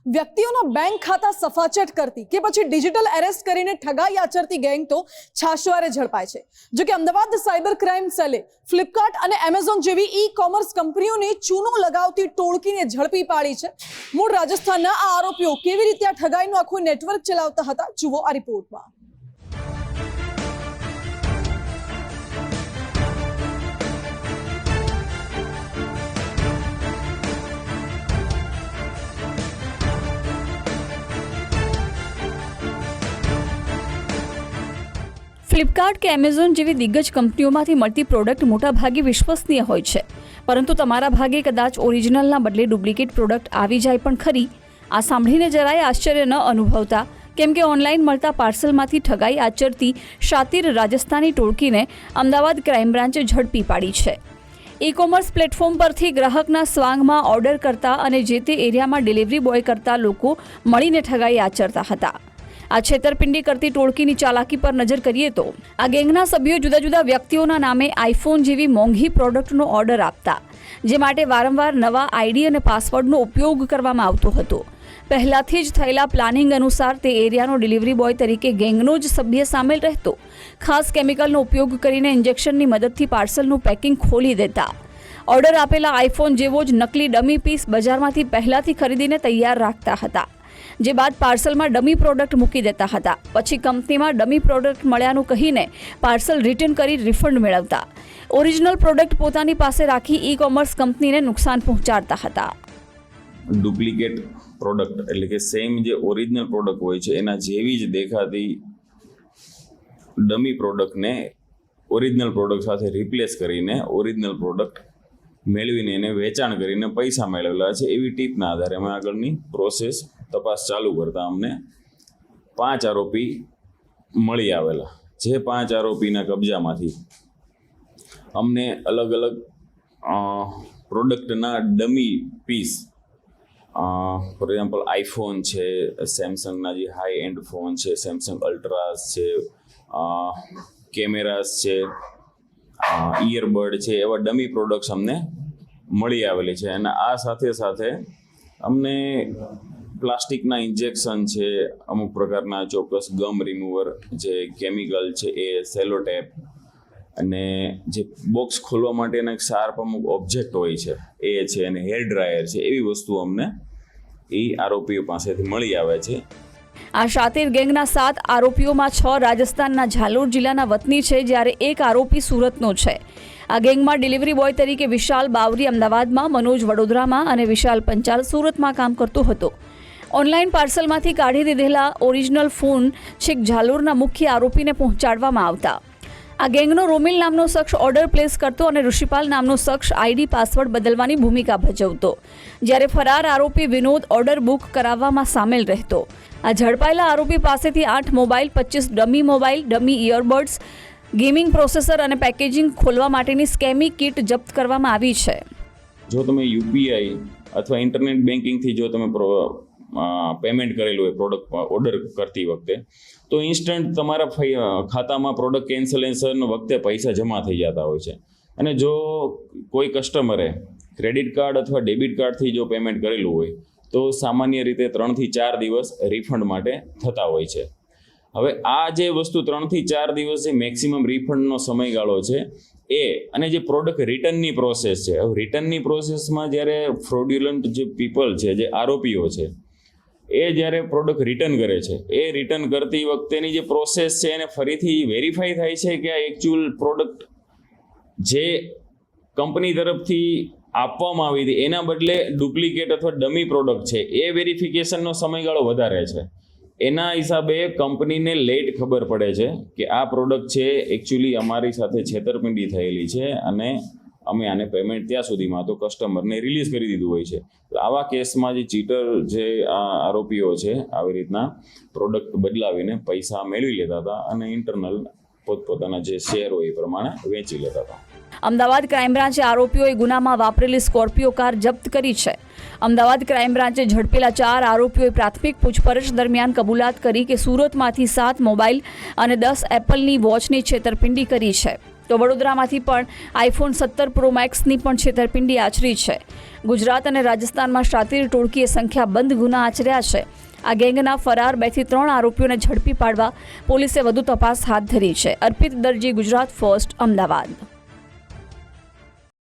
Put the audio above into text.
વ્યક્તિઓના બેંક ખાતા સફાચટ કરતી કે પછી ડિજિટલ એરેસ્ટ કરીને ઠગાઈ આચરતી ગેંગ તો છાશવારે ઝડપાય છે। જો કે અમદાવાદ સાયબર ક્રાઇમ સેલે ફ્લિપકાર્ટ અને એમેઝોન જેવી ઈ કોમર્સ કંપનીઓને ચૂનો લગાવતી ટોળકીને ઝડપી પાડી છે। મૂળ રાજસ્થાનના આ આરોપીઓ કેવી રીતે આ ઠગાઈનું આખું નેટવર્ક ચલાવતા હતા, જુઓ આ રિપોર્ટમાં। ફ્લિપકાર્ટ કે એમેઝોન જેવી દિગ્ગજ કંપનીઓમાંથી મળતી પ્રોડક્ટ મોટાભાગે વિશ્વસનીય હોય છે, પરંતુ તમારા ભાગે કદાચ ઓરિજિનલના બદલે ડુપ્લિકેટ પ્રોડક્ટ આવી જાય પણ ખરી। આ સાંભળીને જરાય આશ્ચર્ય ન અનુભવતા, કેમ કે ઓનલાઈન મળતા પાર્સલમાંથી ઠગાઈ આચરતી શાતિર રાજસ્થાની ટોળકીને અમદાવાદ ક્રાઇમ બ્રાન્ચે ઝડપી પાડી છે। ઈ કોમર્સ પ્લેટફોર્મ પરથી ગ્રાહકના સ્વાંગમાં ઓર્ડર કરતા અને જે તે એરિયામાં ડિલિવરી બોય કરતા લોકો મળીને ઠગાઈ આચરતા હતા। આ છેતરપિંડી કરતી ટોળકીની ચાલાકી પર નજર કરીએ તો આ ગેંગના સભ્યો જુદા જુદા વ્યક્તિઓના નામે આઈફોન જેવી મોંઘી પ્રોડક્ટનો ઓર્ડર આપતા, જે માટે વારંવાર નવા આઈડી અને પાસવર્ડનો ઉપયોગ કરવામાં આવતો હતો। પહેલાથી જ થયેલા પ્લાનિંગ અનુસાર તે એરિયાનો ડિલિવરી બોય તરીકે ગેંગનો જ સભ્ય સામેલ રહેતો। ખાસ કેમિકલનો ઉપયોગ કરીને ઇન્જેક્શનની મદદથી પાર્સલનું પેકિંગ ખોલી દેતા। ઓર્ડર આપેલા આઈફોન જેવો જ નકલી ડમી પીસ બજારમાંથી પહેલાથી ખરીદીને તૈયાર રાખતા હતા, જે બાદ પાર્સલમાં ડમી પ્રોડક્ટ મૂકી દેતા હતા। પછી કંપનીમાં ડમી પ્રોડક્ટ મળ્યાનું કહીને પાર્સલ રિટર્ન કરી રિફંડ મેળવતા। ઓરિજિનલ પ્રોડક્ટ પોતાની પાસે રાખી ઈ કોમર્સ કંપનીને નુકસાન પહોંચાડતા હતા। ડુપ્લિકેટ પ્રોડક્ટ એટલે કે સેમ જે ઓરિજિનલ પ્રોડક્ટ હોય છે એના જેવી જ દેખાતી ડમી પ્રોડક્ટને ઓરિજિનલ પ્રોડક્ટ સાથે રિપ્લેસ કરીને ઓરિજિનલ પ્રોડક્ટ મેળવીને એને વેચાણ કરીને પૈસા મેળવેલા છે। એવી ટીપના આધારે અમે આગળની પ્રોસેસ તપાસ ચાલુ કરતા અમને 5 આરોપી મળી આવેલા। જે 5 આરોપીના કબજામાંથી અમને અલગ અલગ પ્રોડક્ટના dummy piece, for example iPhone છે, સેમસંગના જે હાઈ એન્ડ ફોન છે, સેમસંગ અલ્ટ્રાસ છે, કેમેરાસ છે, ઇયરબડ છે, એવા ડમી પ્રોડક્ટ્સ અમને મળી આવેલી છે। અને આ સાથે સાથે અમને પ્લાસ્ટિકના ઇન્જેક્શન છે, અમુક પ્રકારના ચોક્કસ ગમ રિમૂવર, જે કેમિકલ છે એ, સેલોટેપ, અને જે બોક્સ ખોલવા માટેના એક શાર્પ અમુક ઓબ્જેક્ટ હોય છે એ છે, અને હેર ડ્રાયર છે, એવી વસ્તુ અમને એ આરોપીઓ પાસેથી મળી આવે છે। આ શાતિર ગેંગના 7 આરોપીઓમાં 6 રાજસ્થાનના ઝાલોર જિલ્લાના વતની છે, જ્યારે એક આરોપી સુરતનો છે। આ ગેંગમાં ડિલિવરી બોય તરીકે વિશાલ બાવરી અમદાવાદમાં, મનોજ વડોદરામાં અને વિશાલ પંચાલ સુરતમાં કામ કરતો હતો। ઓનલાઈન પાર્સલમાંથી કાઢી દીધેલા ઓરિજિનલ ફોન છેક ઝાલોરના મુખ્ય આરોપીને પહોંચાડવામાં આવતા। આ ગેંગનો રોમિલ નામનો શખ્સ ઓર્ડર પ્લેસ કરતો અને ઋષિપાલ નામનો શખ્સ આઈડી પાસવર્ડ બદલવાની ભૂમિકા ભજવતો, જ્યારે ફરાર આરોપી વિનોદ ઓર્ડર બુક કરાવવામાં સામેલ રહેતો। આ ઝડપાયેલા આરોપી પાસેથી 8 mobile, 25 dummy mobile, dummy earbuds, gaming processor અને પેકેજિંગ ખોલવા માટેની સ્કેમી કિટ જપ્ત કરવામાં આવી છે। જો તમે યુપીઆઈ અથવા ઇન્ટરનેટ બેન્કિંગથી જો તમે પેમેન્ટ કરેલું હોય પ્રોડક્ટ ઓર્ડર કરતી વખતે, તો ઇન્સ્ટન્ટ તમારા ખાતામાં પ્રોડક્ટ કેન્સલેશન વખતે પૈસા જમા થઈ જતા હોય છે। અને જો કોઈ કસ્ટમરે ક્રેડિટ કાર્ડ અથવા ડેબિટ કાર્ડથી જો પેમેન્ટ કરેલું હોય તો સામાન્ય રીતે 3 થી 4 દિવસ રિફંડ માટે થતા હોય છે। હવે આ જે વસ્તુ 3 થી 4 દિવસ જે મેક્સિમમ રિફંડનો સમયગાળો છે એ, અને જે પ્રોડક્ટ રિટર્નની પ્રોસેસ છે, હવે રિટર્નની પ્રોસેસમાં જ્યારે ફ્રોડ્યુલન્ટ જે પીપલ છે, જે આરોપીઓ છે, એ જ્યારે પ્રોડક્ટ રિટર્ન કરે છે, એ રિટર્ન કરતી વખતેની જે પ્રોસેસ છે એને ફરીથી વેરીફાઈ થાય છે કે આ એકચ્યુઅલ પ્રોડક્ટ જે કંપની તરફથી આપવામાં આવી હતી એના બદલે ડુપ્લિકેટ અથવા ડમી પ્રોડક્ટ છે, એ વેરિફિકેશનનો સમયગાળો વધારે છે। એના હિસાબે કંપનીને લેટ ખબર પડે છે કે આ પ્રોડક્ટ છે એકચ્યુઅલી અમારી સાથે છેતરપિંડી થયેલી છે, અને અમે આને પેમેન્ટ ત્યાં સુધીમાં તો કસ્ટમરને રિલીઝ કરી દીધું હોય છે। આવા કેસમાં જે ચીટર જે આરોપીઓ છે આવી રીતના પ્રોડક્ટ બદલાવીને પૈસા મેળવી લેતા હતા અને ઇન્ટરનલ પોતપોતાના જે શેર હોય એ પ્રમાણે વેચી લેતા હતા। અમદાવાદ ક્રાઇમ બ્રાન્ચે આરોપીઓએ ગુનામાં વાપરેલી સ્કોર્પિયો કાર જપ્ત કરી છે। અમદાવાદ ક્રાઇમ બ્રાન્ચે ઝડપેલા 4 આરોપીઓએ પ્રાથમિક પૂછપરછ દરમિયાન કબૂલાત કરી કે સુરતમાંથી 7 મોબાઈલ અને 10 એપલની વોચની છેતરપિંડી કરી છે। તો વડોદરામાંથી પણ આઈફોન 17 પ્રો મેક્સની પણ છેતરપિંડી આચરી છે. ગુજરાત અને રાજસ્થાનમાં શાતીર ટોળકીએ સંખ્યાબંધ ગુના આચર્યા છે. આ ગેંગના ફરાર 2 થી 3 આરોપીઓને ઝડપી પાડવા પોલીસે વધુ તપાસ હાથ ધરી છે. અર્પિત દરજી, ગુજરાત ફર્સ્ટ, અમદાવાદ.